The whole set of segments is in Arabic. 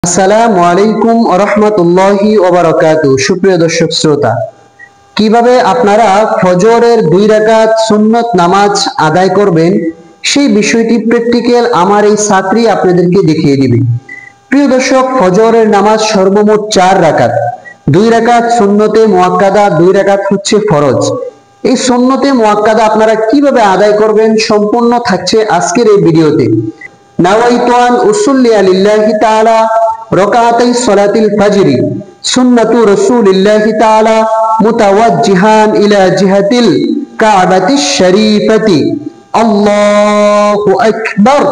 আসসালামু আলাইকুম ওয়া রাহমাতুল্লাহি ওয়া বারাকাতুহু। সুপ্রিয় দর্শক শ্রোতা, কিভাবে আপনারা ফজরের 2 রাকাত সুন্নত নামাজ আদায় করবেন সেই বিষয়টি প্র্যাকটিক্যাল আমার এই ছাত্রী আপনাদেরকে দেখিয়ে দিবে। প্রিয় দর্শক, ফজরের নামাজ সর্বমোট 4 রাকাত। 2 রাকাত সুন্নতে মুআক্কাদা, 2 রাকাত হচ্ছে ফরজ। এই সুন্নতে মুআক্কাদা আপনারা কিভাবে আদায় করবেন সম্পূর্ণ থাকছে আজকের এই ভিডিওতে। নাওয়াইতু আন উসাল্লি লিল্লাহি তাআলা রাকাতাই সালাতিল ফাজরি সুন্নাতু রাসূলিল্লাহি তাআলা মুতাওয়াজ্জিহান ইলা জিহাতিল কাবাতিশ শরীফাতি। আল্লাহু আকবার।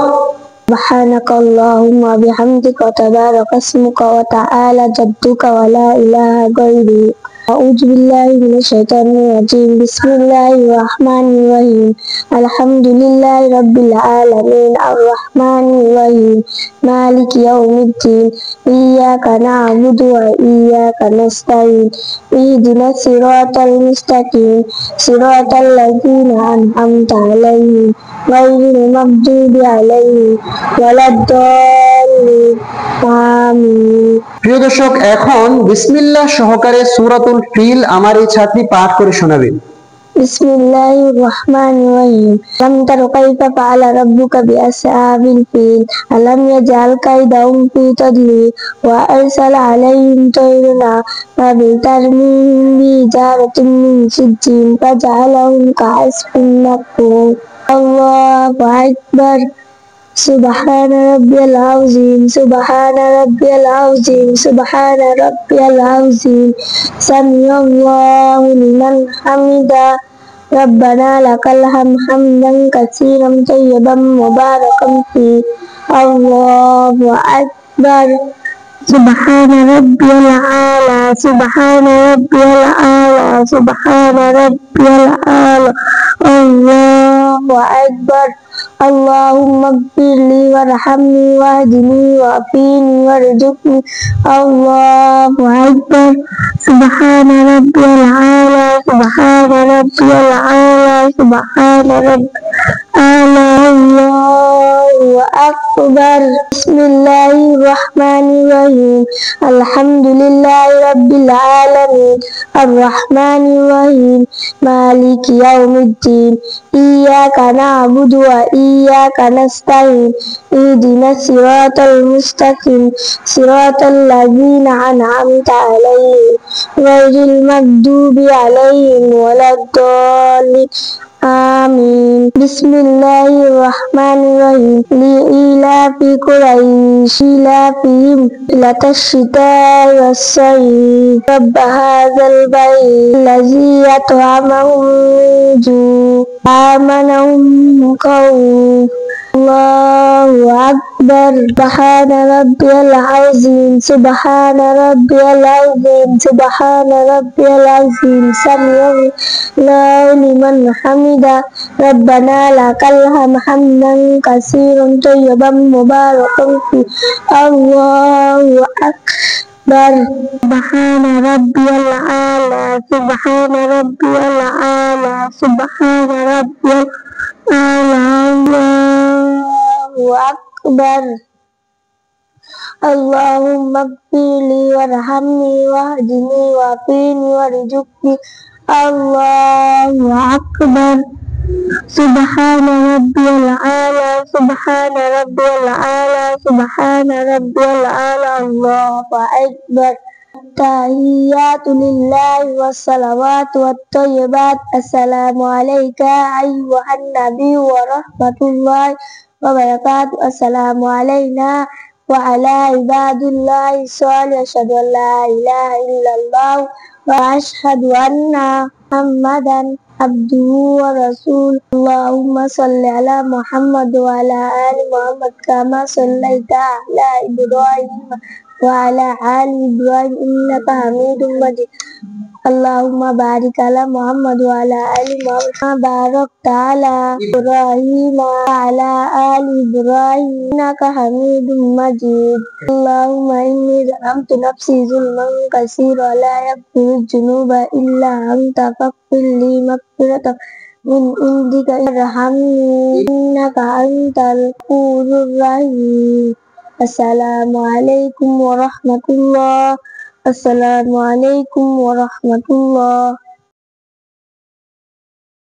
سبحانك اللهم وبحمدك وتبارك اسمك وتعالى جدك ولا إله غيرك. أعوذ بالله من الشيطان الرجيم. بسم الله الرحمن الرحيم. الحمد لله رب العالمين الرحمن الرحيم مالك يوم الدين. إياك نعبد وإياك نستعين. اهدنا الصراط المستقيم صراط الذين أنعمت عليهم غير المغضوب عليهم ولا الضالين. آمين. প্রিয় দর্শক, এখন বিসমিল্লাহ সহকারে সূরাতুল ফিল আমার এই ছাত্রী পাঠ করে শোনাবে। بسم الله الرحمن الرحيم. ألم تر كيف فعل ربك بأصحاب الفيل ألم يجعل كيدهم في تضليل وأرسل عليهم طيرا فبترميهم بحجارة من سجيل فجعلهم كعصف مأكول. الله أكبر. سبحان ربي العظيم سبحان ربي العظيم سبحان ربي العظيم. سمع الله لمن حمده. ربنا لك الحمد حمدا كثيرا طيبا مباركا فيه. الله أكبر. سبحان ربي الأعلى سبحان ربي الأعلى سبحان ربي الأعلى. الله أكبر. اللهم اغفر لي وارحمني واهدني وعافني وارزقني. الله أكبر. سبحان ربي الأعلى سبحان ربي الأعلى سبحان ربي الأعلى. الله أكبر. بسم الله الرحمن الرحيم. الحمد لله رب العالمين الرحمن الرحيم مالك يوم الدين. إياك نعبد وإياك نستعين. اهدنا الصراط المستقيم صراط الذين أنعمت عليهم غير المغضوب عليهم ولا الضالين. آمين. بسم الله الرحمن الرحيم. لإيلاف قريش إيلافهم رحلة الشتاء والصيف. رب هذا البيت الذي أطعمهم من جوع وآمنهم من خوف. الله أكبر. سبحان ربي العظيم سبحان ربي العظيم سبحان ربي العظيم. سمع الله لمن حمده. ربنا لك الحمد حمدا كثيرا طيبا مباركا فيه. الله أكبر. سبحان ربي الأعلى سبحان ربي الأعلى سبحان ربي الأعلى. الله أكبر. اللهم اغفر لي وارحمني واهدني وعافني وارزقني. الله أكبر. سبحان ربي الأعلى سبحان ربي الأعلى سبحان ربي الأعلى. الله أكبر. التحيات لله والصلوات والطيبات. السلام عليك أيها النبي ورحمة الله وبركاته. السلام علينا وعلى عباد الله الصالحين. أشهد أن لا إله إلا الله وأشهد أن محمدا عبده ورسوله. اللهم صل على محمد وعلى آل محمد كما صليت على إبراهيم وعلى آل إبراهيم إنك حميد مجيد. اللهم بارك على محمد وعلى آل محمد كما باركت على إبراهيم وعلى آل إبراهيم إنك حميد مجيد. اللهم إني ظلمت نفسي ظلما كثيرا لا يغفر الذنوب إلا أنت فاغفر لي مغفرة من عندك ارحمني إنك أنت الغفور الرحيم. আসসালামু আলাইকুম ওয়া রাহমাতুল্লাহ। আসসালামু আলাইকুম ওয়া রাহমাতুল্লাহ।